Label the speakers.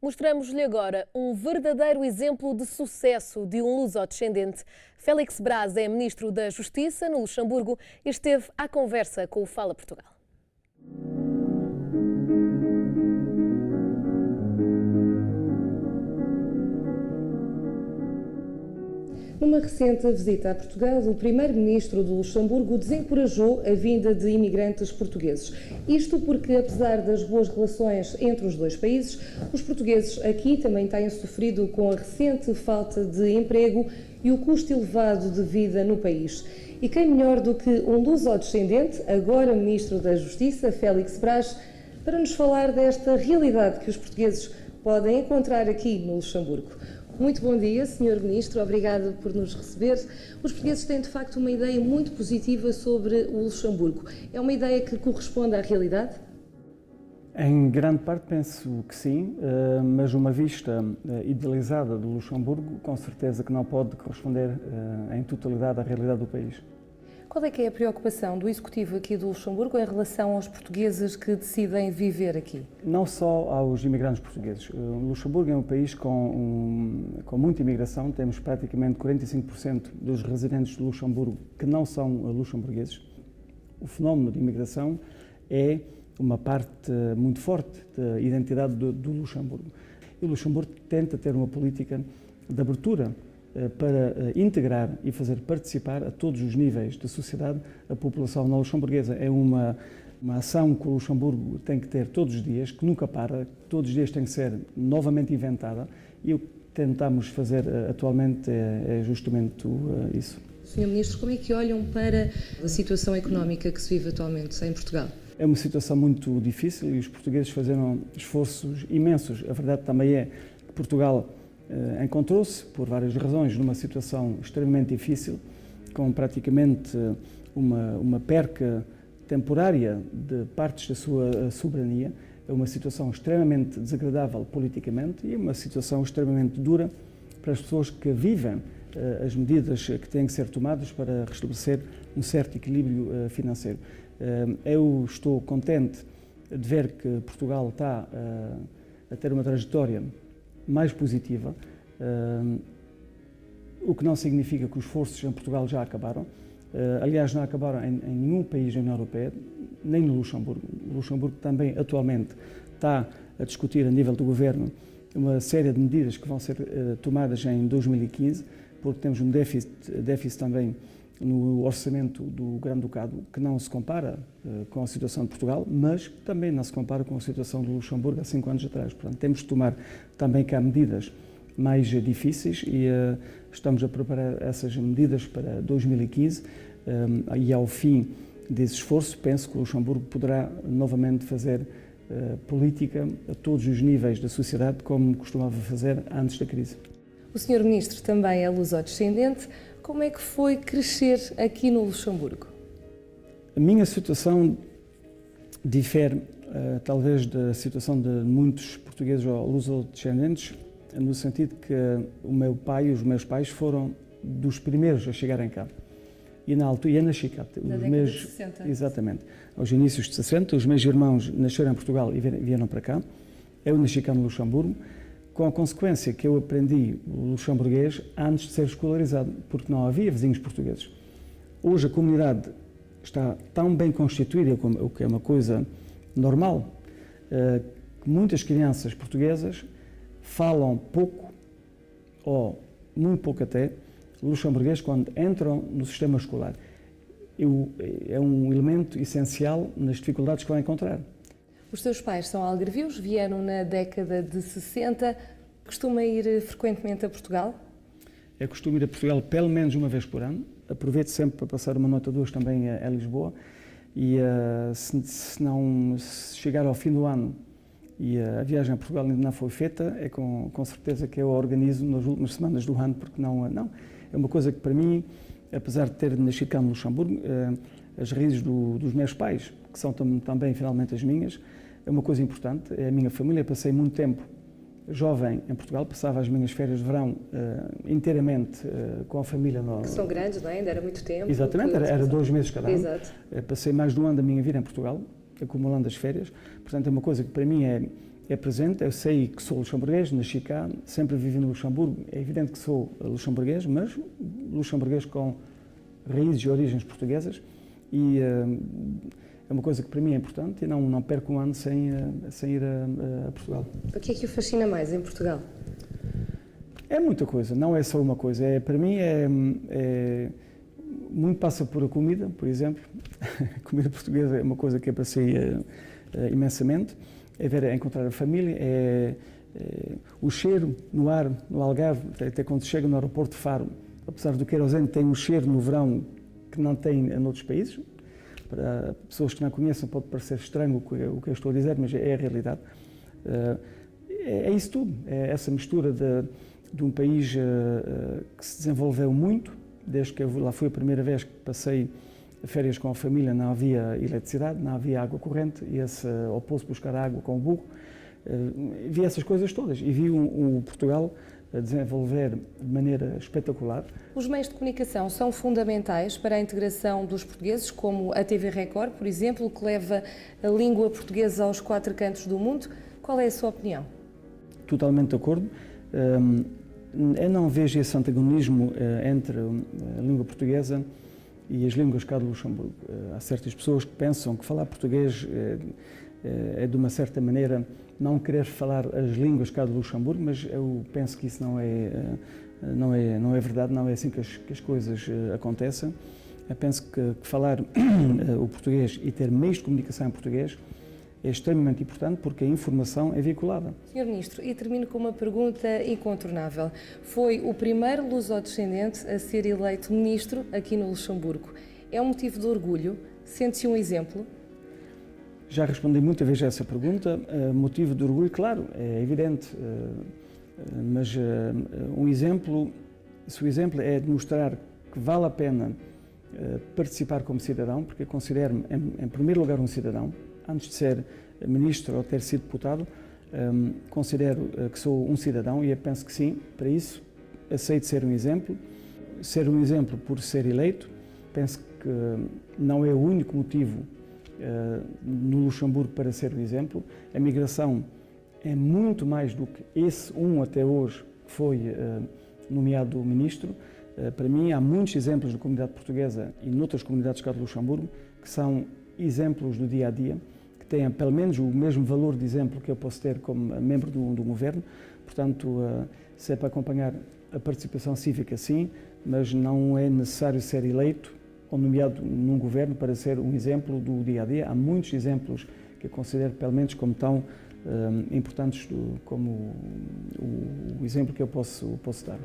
Speaker 1: Mostramos-lhe agora um verdadeiro exemplo de sucesso de um lusodescendente. Félix Braz é ministro da Justiça no Luxemburgo e esteve à conversa com o Fala Portugal.
Speaker 2: Numa recente visita a Portugal, o primeiro-ministro do Luxemburgo desencorajou a vinda de imigrantes portugueses. Isto porque, apesar das boas relações entre os dois países, os portugueses aqui também têm sofrido com a recente falta de emprego e o custo elevado de vida no país. E quem melhor do que um lusodescendente, agora ministro da Justiça, Félix Braz, para nos falar desta realidade que os portugueses podem encontrar aqui no Luxemburgo. Muito bom dia, Sr. Ministro, obrigado por nos receber. Os portugueses têm, de facto, uma ideia muito positiva sobre o Luxemburgo. É uma ideia que corresponde à realidade?
Speaker 3: Em grande parte penso que sim, mas uma vista idealizada do Luxemburgo, com certeza que não pode corresponder em totalidade à realidade do país.
Speaker 2: Qual é que é a preocupação do Executivo aqui do Luxemburgo em relação aos portugueses que decidem viver aqui?
Speaker 3: Não só aos imigrantes portugueses. O Luxemburgo é um país com muita imigração, temos praticamente 45% dos residentes do Luxemburgo que não são luxemburgueses. O fenómeno de imigração é uma parte muito forte da identidade do Luxemburgo. E o Luxemburgo tenta ter uma política de abertura para integrar e fazer participar a todos os níveis da sociedade a população não luxemburguesa. É uma ação que o Luxemburgo tem que ter todos os dias, que nunca para, que todos os dias tem que ser novamente inventada, e o que tentamos fazer atualmente é justamente isso.
Speaker 2: Sr. Ministro, como é que olham para a situação económica que se vive atualmente em Portugal?
Speaker 3: É uma situação muito difícil e os portugueses fizeram esforços imensos. A verdade também é que Portugal encontrou-se, por várias razões, numa situação extremamente difícil, com praticamente uma perca temporária de partes da sua soberania. É uma situação extremamente desagradável politicamente e uma situação extremamente dura para as pessoas que vivem as medidas que têm que ser tomadas para restabelecer um certo equilíbrio financeiro. Eu estou contente de ver que Portugal está a ter uma trajetória mais positiva, o que não significa que os esforços em Portugal já acabaram. Aliás, não acabaram em nenhum país da União Europeia, nem no Luxemburgo. O Luxemburgo também, atualmente, está a discutir a nível do governo uma série de medidas que vão ser tomadas em 2015, porque temos um déficit também no orçamento do Grande-Ducado, que não se compara com a situação de Portugal, mas também não se compara com a situação do Luxemburgo há 5 anos atrás. Portanto, temos de tomar também cá medidas mais difíceis e estamos a preparar essas medidas para 2015 e ao fim desse esforço penso que o Luxemburgo poderá novamente fazer política a todos os níveis da sociedade como costumava fazer antes da crise.
Speaker 2: O Sr. Ministro também é lusodescendente. Como é que foi crescer aqui no Luxemburgo?
Speaker 3: A minha situação difere, talvez, da situação de muitos portugueses ou lusodescendentes, no sentido que o meu pai e os meus pais foram dos primeiros a chegarem cá. E na altura, eu nasci cá.
Speaker 2: Na década de 60.
Speaker 3: Exatamente. Aos inícios de 60, os meus irmãos nasceram em Portugal e vieram para cá. Eu nasci cá no Luxemburgo, com a consequência que eu aprendi o luxemburguês antes de ser escolarizado, porque não havia vizinhos portugueses. Hoje a comunidade está tão bem constituída, o que é uma coisa normal, que muitas crianças portuguesas falam pouco, ou muito pouco até, luxemburguês quando entram no sistema escolar. É um elemento essencial nas dificuldades que vão encontrar.
Speaker 2: Os seus pais são algarvios, vieram na década de 60. Costuma ir frequentemente a Portugal?
Speaker 3: Eu costumo ir a Portugal pelo menos uma vez por ano. Aproveito sempre para passar uma noite ou duas também a Lisboa. E se chegar ao fim do ano e a viagem a Portugal ainda não foi feita, é com certeza que eu a organizo nas últimas semanas do ano, porque não é uma coisa que para mim, apesar de ter nascido cá no Luxemburgo, as raízes dos meus pais, que são também finalmente as minhas, é uma coisa importante. É a minha família. Passei muito tempo jovem em Portugal, passava as minhas férias de verão inteiramente com a família.
Speaker 2: Que são grandes, não é? Ainda era muito tempo.
Speaker 3: Exatamente, era 2 meses cada ano.
Speaker 2: Exato.
Speaker 3: Passei mais de um ano da minha vida em Portugal, acumulando as férias. Portanto, é uma coisa que para mim é é presente. Eu sei que sou luxemburguês, nasci cá, sempre vivi no Luxemburgo. É evidente que sou luxemburguês, mas luxemburguês com raízes e origens portuguesas. E é uma coisa que para mim é importante e não perco um ano sem ir a Portugal.
Speaker 2: O que é que o fascina mais em Portugal?
Speaker 3: É muita coisa, não é só uma coisa. Para mim muito passa por a comida, por exemplo. A comida portuguesa é uma coisa que apreciei imensamente. É encontrar a família, o cheiro no ar, no Algarve, até quando chega no aeroporto de Faro, apesar do querosene, tem um cheiro no verão que não tem noutros países. Para pessoas que não conhecem pode parecer estranho o que eu estou a dizer, mas é a realidade. É isso tudo, é essa mistura de um país que se desenvolveu muito, desde que eu lá fui a primeira vez que passei férias com a família, não havia eletricidade, não havia água corrente, ia-se ao poço buscar água com o burro. Vi essas coisas todas e vi o Portugal a desenvolver de maneira espetacular.
Speaker 2: Os meios de comunicação são fundamentais para a integração dos portugueses, como a TV Record, por exemplo, que leva a língua portuguesa aos 4 cantos do mundo. Qual é a sua opinião?
Speaker 3: Totalmente de acordo. Eu não vejo esse antagonismo entre a língua portuguesa e as línguas cá do Luxemburgo. Há certas pessoas que pensam que falar português é de uma certa maneira não querer falar as línguas cá do Luxemburgo, mas eu penso que isso não é verdade, não é assim que as coisas acontecem. Eu penso que falar o português e ter meios de comunicação em português é extremamente importante porque a informação é veiculada.
Speaker 2: Sr. Ministro, e termino com uma pergunta incontornável. Foi o primeiro lusodescendente a ser eleito ministro aqui no Luxemburgo. É um motivo de orgulho? Sente-se um exemplo?
Speaker 3: Já respondi muitas vezes a essa pergunta. Motivo de orgulho, claro, é evidente. Mas um exemplo, se o exemplo é demonstrar que vale a pena participar como cidadão, porque eu considero-me, em primeiro lugar, um cidadão. Antes de ser ministro ou ter sido deputado, considero que sou um cidadão e eu penso que sim, para isso aceito ser um exemplo. Ser um exemplo por ser eleito, penso que não é o único motivo no Luxemburgo para ser um exemplo. A migração é muito mais do que esse até hoje que foi nomeado ministro. Para mim há muitos exemplos na comunidade portuguesa e noutras comunidades cá do Luxemburgo que são exemplos do dia a dia, que têm pelo menos o mesmo valor de exemplo que eu posso ter como membro do governo. Portanto, se é para acompanhar a participação cívica, sim, mas não é necessário ser eleito ou nomeado num governo para ser um exemplo do dia a dia. Há muitos exemplos que eu considero pelo menos como tão importantes como o exemplo que eu posso dar.